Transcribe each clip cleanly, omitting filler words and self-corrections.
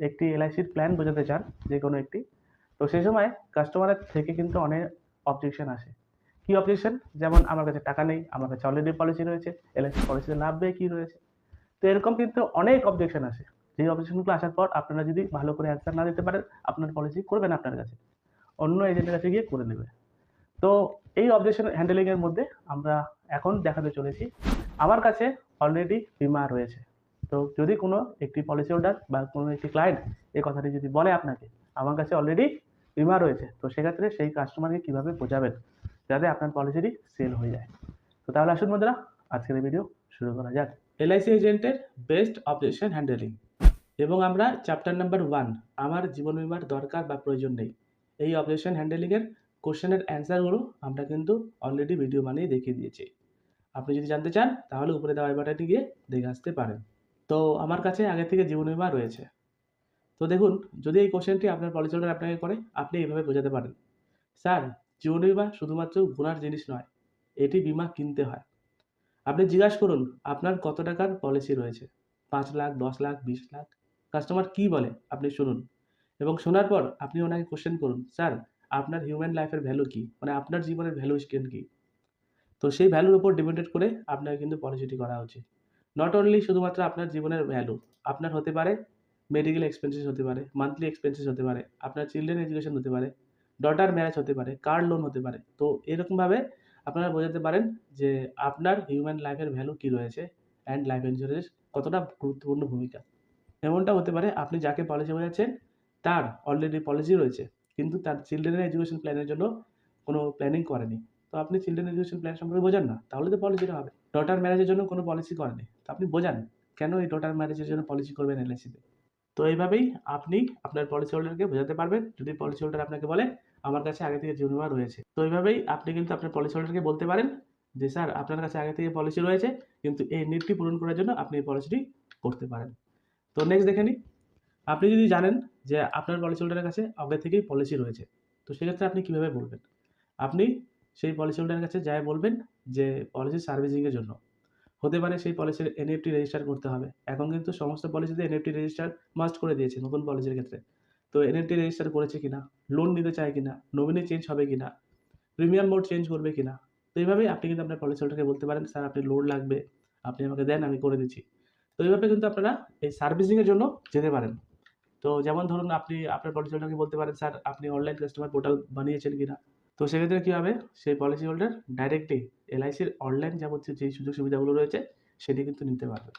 একটি এলআইসির প্ল্যান বোঝাতে চান, যে কোনো একটি, তো সেই সময় কাস্টমারের থেকে কিন্তু অনেক অবজেকশন আসে। কি অবজেকশন? যেমন আমার কাছে টাকা নেই, আমার কাছে অলরেডি পলিসি রয়েছে, এলআইসি পলিসিতে লাভ ব্যয় কি রয়েছে। তো এরকম কিন্তু অনেক অবজেকশন আসে। যেই অবজেকশনগুলো আসার পর আপনারা যদি ভালো করে অ্যান্সার না দিতে পারেন, আপনার পলিসি করবে না আপনার কাছে, অন্য এজেন্টের কাছে গিয়ে করে নেবে। তো এই অবজেকশন হ্যান্ডেলিং এর মধ্যে আমরা এখন দেখাতে চলেছি আমার কাছে অলরেডি বীমা রয়েছে। তো যদি কোনো একটি পলিসি হোল্ডার বা কোনো একটি ক্লায়েন্ট এই কথাটি যদি বলে আপনাকে আমার কাছে অলরেডি বীমা রয়েছে, তো সেক্ষেত্রে সেই কাস্টমারকে কিভাবে বোঝাবেন যাতে আপনার পলিসিটি সেল হয়ে যায়। তো তাহলে আসুন বন্ধুরা, আজকের এই ভিডিও শুরু করা যাক। এলআইসি এজেন্টের বেস্ট অবজেকশন হ্যান্ডেলিং, এবং আমরা চ্যাপ্টার নাম্বার 1, আমার জীবন বীমার দরকার বা প্রয়োজন নেই, এই অবজেকশন হ্যান্ডেলিংয়ের কোশ্চেনের অ্যান্সারগুলো আমরা কিন্তু অলরেডি ভিডিও বানিয়ে দেখিয়ে দিয়েছি। আপনি যদি জানতে চান তাহলে উপরে দেওয়া বাটনটি গিয়ে দেখে আসতে পারেন। তো আমার কাছে আগে থেকে জীবন বীমা রয়েছে। তো দেখুন, যদি এই কোশ্চেনটি আপনার পলিসি হোল্ডার আপনাকে করে, আপনি এইভাবে বোঝাতে পারেন, স্যার, জীবন বীমা শুধুমাত্র গোনার জিনিস নয়, এটি বীমা কিনতে হয়। আপনি জিজ্ঞাসা করুন আপনার কত টাকার পলিসি রয়েছে, 5 লাখ, 10 লাখ, 20 লাখ। কাস্টমার কি বলে আপনি শুনুন, এবং শোনার পর আপনি ওনাকে কোশ্চেন করুন, স্যার, আপনার হিউম্যান লাইফের ভ্যালু কি, মানে আপনার জীবনের ভ্যালু স্কেল কি। তো সেই ভ্যালুর উপর ডিপেন্ডেড করে আপনাকে কিন্তু পলিসিটি করা উচিত। নট অনলি শুধুমাত্র আপনার জীবনের ভ্যালু, আপনার হতে পারে মেডিকেল এক্সপেন্সেস হতে পারে, মান্থলি এক্সপেন্সেস হতে পারে, আপনার চিলড্রেন এডুকেশন হতে পারে, ডটার ম্যারেজ হতে পারে, কার লোন হতে পারে। তো এরকমভাবে আপনারা বোঝাতে পারেন যে আপনার হিউম্যান লাইফের ভ্যালু কী রয়েছে অ্যান্ড লাইফ ইন্স্যুরেন্স কতটা গুরুত্বপূর্ণ ভূমিকা। এমনটা হতে পারে আপনি যাকে পলিসি বোঝাচ্ছেন তার অলরেডি পলিসি রয়েছে, কিন্তু তার চিলড্রেনের এডুকেশন প্ল্যানের জন্য কোনো প্ল্যানিং করেনি। তো আপনি চিলড্রেন এডুকেশন প্ল্যান সম্পর্কে বোঝান না, তাহলে তো পলিসিটা হবে। ডটার ম্যারেজের জন্য কোনো পলিসি করেনি, তো আপনি বোঝান কেন এই ডটার ম্যারেজের জন্য পলিসি করবেন এলআইসিতে। তো এইভাবেই আপনি আপনার পলিসি হোল্ডারকে বোঝাতে পারবেন, যদি পলিসি হোল্ডার আপনাকে বলে আমার কাছে আগে থেকে জীবন বীমা রয়েছে। তো এইভাবেই আপনি কিন্তু আপনার পলিসি হোল্ডারকে বলতে পারেন যে স্যার, আপনার কাছে আগে থেকে পলিসি রয়েছে, কিন্তু এই নিডটি পূরণ করার জন্য আপনি এই পলিসিটি করতে পারেন। তো নেক্সট দেখে নিই, আপনি যদি জানেন যে আপনার পলিসি হোল্ডারের কাছে আগে থেকেই পলিসি রয়েছে, তো সেক্ষেত্রে আপনি কিভাবে বলবেন? আপনি সেই পলিসি হোল্ডারের কাছে যায়ে বলবেন যে পলিসি সার্ভিসিং এর জন্য। হতে পারে সেই পলিসির এনএফটি রেজিস্টার করতে হবে। এখন কিন্তু সমস্ত পলিসিতে এনএফটি রেজিস্টার মাস্ট করে দিয়েছে নতুন পলিসির ক্ষেত্রে। তো এনএফটি রেজিস্টার করেছে কিনা, লোন নিতে চায় কিনা, নমিনি চেঞ্জ হবে কিনা, প্রিমিয়াম মোড চেঞ্জ করবে কিনা। তো এইভাবেই আপনি কিন্তু আপনার পলিসি হোল্ডারকে বলতে পারেন, স্যার, আপনি লোন লাগবে, আপনি আমাকে দেন, আমি করে দিচ্ছি। তো এইভাবে কিন্তু আপনারা এই সার্ভিসিং এর জন্য যেতে পারেন। তো যেমন ধরুন, আপনি আপনার পলিসি হোল্ডারকে বলতে পারেন, স্যার, আপনি অনলাইন কাস্টমার পোর্টাল বানিয়েছেন কিনা। তো সেক্ষেত্রে কি হবে, সেই পলিসি হোল্ডার ডাইরেক্টলি এলআইসির অনলাইন যাবতীয় যেই সুযোগ সুবিধাগুলো রয়েছে সেটি কিন্তু নিতে পারবে।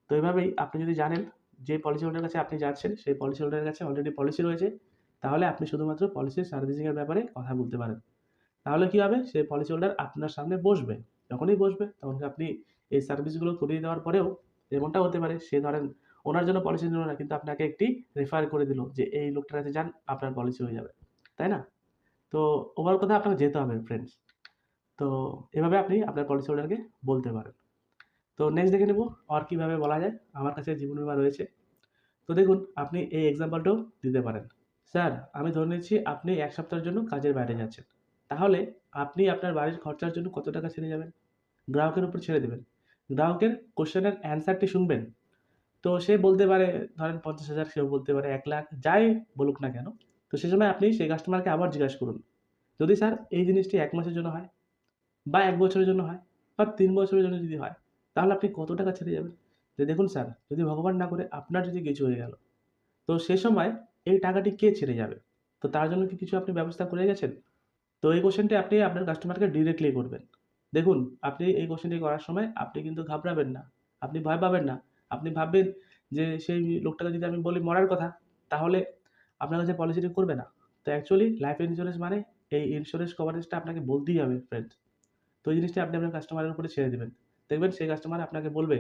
তো এভাবেই আপনি যদি জানেন যে পলিসি হোল্ডারের কাছে আপনি যাচ্ছেন সেই পলিসি হোল্ডারের কাছে অলরেডি পলিসি রয়েছে, তাহলে আপনি শুধুমাত্র পলিসির সার্ভিসিং এর ব্যাপারে কথা বলতে পারেন। তাহলে কি হবে, সেই পলিসি হোল্ডার আপনার সামনে বসবে। যখনই বসবে তখন আপনি এই সার্ভিসগুলো করিয়ে দেওয়ার পরেও এমনটা হতে পারে সে ধরেন ওনার জন্য পলিসি নিল না, কিন্তু আপনাকে একটি রেফার করে দিল যে এই লোকটার কাছে যান, আপনার পলিসি হয়ে যাবে। তাই না? তো ওভার কথা আপনাকে যেতে হবে ফ্রেন্ডস। তো এভাবে আপনি আপনার পলিসি হোল্ডারকে বলতে পারেন। তো নেক্সট দেখে নেব আর কিভাবে বলা যায় আমার কাছে জীবন বীমা রয়েছে। তো দেখুন, আপনি এই এক্সাম্পলটাও দিতে পারেন। স্যার, আমি ধরে নিচ্ছি আপনি ১ সপ্তাহের জন্য কাজের বাইরে যাচ্ছেন। তাহলে আপনি আপনার বাড়ির খরচার জন্য কত টাকা ছেড়ে যাবেন? গ্রাহকের উপর ছেড়ে দেবেন। গ্রাহকের কোয়েশ্চেনের অ্যান্সারটি শুনবেন। তো সে বলতে পারে ধরেন ৫০,০০০, সেও বলতে পারে ১,০০,০০০, যাই বলুক না কেন। তো সে সময় আপনি সেই কাস্টমারকে আবার জিজ্ঞাসা করুন, যদি স্যার এই জিনিসটি ১ মাসের জন্য হয়, বা ১ বছরের জন্য হয়, বা ৩ বছরের জন্য যদি হয়, তাহলে আপনি কত টাকা ছেড়ে যাবেন? যে দেখুন স্যার, যদি ভগবান না করে আপনার যদি কিছু হয়ে গেল, তো সে সময় এই টাকাটি কে ছেড়ে যাবে? তো তার জন্য কি কিছু আপনি ব্যবস্থা করে গেছেন? তো এই কোয়েশ্চেনটি আপনি আপনার কাস্টমারকে ডিরেক্টলি করবেন। দেখুন, আপনি এই কোয়েশ্চেনটি করার সময় আপনি কিন্তু ঘাবড়াবেন না। আপনি ভয় পাবেন না। আপনি ভাববেন যে সেই লোকটাকে যদি আমি বলি মরার কথা, তাহলে আপনার কাছে পলিসিটি করবে না। তো অ্যাকচুয়ালি লাইফ ইন্সুরেন্স মানে এই ইন্সুরেন্স কভারেজটা আপনাকে বলতেই হবে ফ্রেন্ডস। তো এই জিনিসটা আপনি আপনার কাস্টমারের উপরে ছেড়ে দিবেন। দেখবেন সেই কাস্টমার আপনাকে বলবে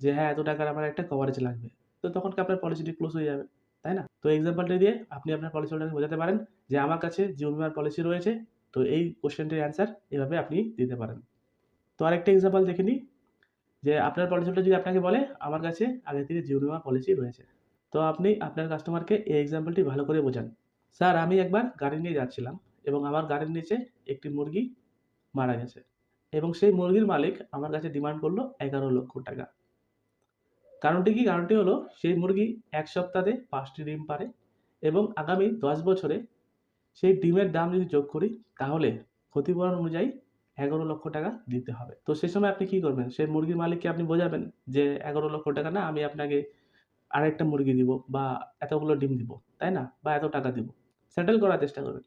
যে, "হ্যাঁ, এত টাকার আমার একটা কভারেজ লাগবে।" তো তখন কি আপনার পলিসিটি ক্লোজ হয়ে যাবে। তাই না? তো এক্সাম্পলটা দিয়ে আপনি আপনার পলিসি হোল্ডারকে বোঝাতে পারেন যে, "আমার কাছে জীবন বীমার পলিসি রয়েছে।" তো এই কোয়েশ্চেনটির অ্যান্সার এভাবে আপনি দিতে পারেন। তো আরেকটা এক্সাম্পল দেখে নিই, যে আপনার পলিসি হোল্ডার যদি আপনাকে বলে, "আমার কাছে আগে থেকে জীবন বীমা পলিসি রয়েছে।" তো আপনি আপনার কাস্টমারকে এই এক্সাম্পলটি ভালো করে বোঝান। "স্যার, আমি একবার গাড়ি নিয়ে যাচ্ছিলাম এবং আমার গাড়ির নিচে একটি মুরগি মারা গেছে এবং সেই মুরগির মালিক আমার কাছে ডিমান্ড করল ৳১১,০০,০০০। কারণটি কি? কারণটি হলো সেই মুরগি ১ সপ্তাহে ৫ টি ডিম পাড়ে এবং আগামী ১০ বছরে সেই ডিমের দাম যদি যোগ করি তাহলে ক্ষতিপূরণ অনুযায়ী ৳১১,০০,০০০ দিতে হবে। তো সে সময় আপনি কি করবেন? সেই মুরগির মালিককে আপনি বোঝাবেন যে ৳১১,০০,০০০ না, আমি আপনাকে আরেকটা মুরগি দিব বা এতগুলো ডিম দিব, তাই না? বা এত টাকা দিব। সেটেল করার চেষ্টা করবেন।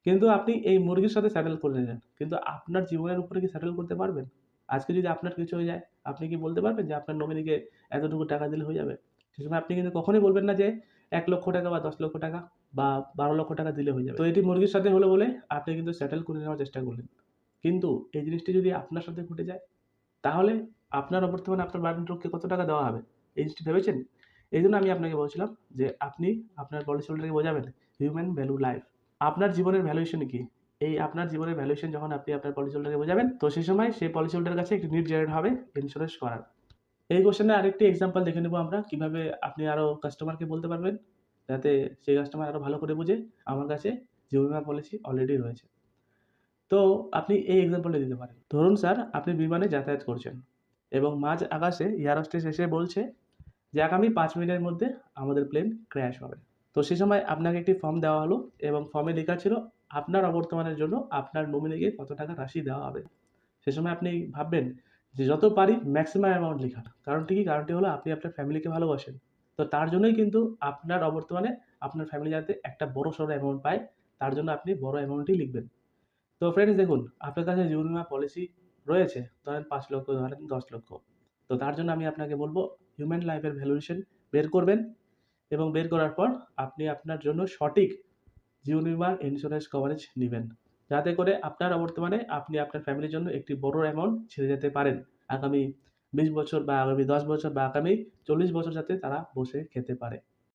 কিন্তু আপনি এই মুরগির সাথে সেটেল করে নিলেন। কিন্তু আপনার জীবনের উপরে কি সেটেল করতে পারবেন? আজকে যদি আপনার কিছু হয়ে যায়, আপনি কি বলতে পারবেন যে আপনার নমিনিকে এতটুকু টাকা দিলে হয়ে যাবে? সে সময় আপনি কিন্তু কখনোই বলবেন না যে ৳১,০০,০০০ বা ৳১০,০০,০০০ বা ৳১২,০০,০০০ দিলে হয়ে যাবে। তো এটি মুরগির সাথে হলো বলে আপনি কিন্তু সেটেল করে নেওয়ার চেষ্টা করলেন। কিন্তু এই জিনিসটি যদি আপনার সাথে ঘটে যায়, তাহলে আপনার বর্তমানে আপনার বাড়ির লোককে কত টাকা দেওয়া হবে? এই জিনিসটি ভেবেছেন? এইজন্য আমি আপনাকে বলছিলাম যে আপনি আপনার পলিসি হোল্ডারকে বোঝাবেন হিউম্যান ভ্যালু লাইফ। আপনার জীবনের ভ্যালুয়েশন কি? এই আপনার জীবনের ভ্যালুয়েশন যখন আপনি আপনার পলিসি হোল্ডারকে বোঝাবেন, তো সেই সময় সেই পলিসি হোল্ডারের কাছে একটি নিড জেনারেট হবে ইন্সুরেন্স করার। এই কোয়েশ্চেনের আরেকটি এক্সাম্পল দেখে নেব আমরা কিভাবে আপনি আরো কাস্টমারকে বলতে পারবেন, যাতে সেই কাস্টমার আরো ভালো করে বুঝে আমার কাছে জীবন বীমা পলিসি অলরেডি রয়েছে। তো আপনি এই এক্সাম্পলটা দিতে পারেন। ধরুন স্যার, আপনি বিমানে যাতায়াত করছেন এবং মাঝ আকাশে এয়ার হোস্টেস এসে বলছে যে আগামী ৫ মিনিটের মধ্যে আমাদের প্লেন ক্র্যাশ হবে। তো সে সময় আপনাকে একটি ফর্ম দেওয়া হলো এবং ফর্মে লেখা ছিল আপনার অবর্তমানের জন্য আপনার নমিনিকে কত টাকা রাশি দেওয়া হবে। সে সময় আপনি ভাববেন যে যত পারি মেক্সিমাম অ্যামাউন্ট লিখার। কারণটি কি? কারণটি হলো আপনি আপনার ফ্যামিলিকে ভালোবাসেন। তো তার জন্যই কিন্তু আপনার অবর্তমানে আপনার ফ্যামিলি যাতে একটা বড়সড় অ্যামাউন্ট পায়, তার জন্য আপনি বড় অ্যামাউন্টই লিখবেন। তো ফ্রেন্ডস দেখুন, আপনার কাছে জীবন বীমা পলিসি রয়েছে, ধরেন ৫ লক্ষ, ধরেন ১০ লক্ষ। তো তার জন্য আমি আপনাকে বলব হিউম্যান লাইফের ভ্যালুয়েশন বের করবেন এবং বের করার পর আপনি আপনার জন্য সঠিক জীবন বীমার ইন্সুরেন্স কভারেজ নিবেন। যাতে করে আপনার বর্তমানে আপনি আপনার ফ্যামিলির জন্য একটি বড় অ্যামাউন্ট ছেড়ে যেতে পারেন। আগামী ২০ বছর বা আগামী ১০ বছর বা আগামী ৪০ বছর যাতে তারা বসে খেতে পারে।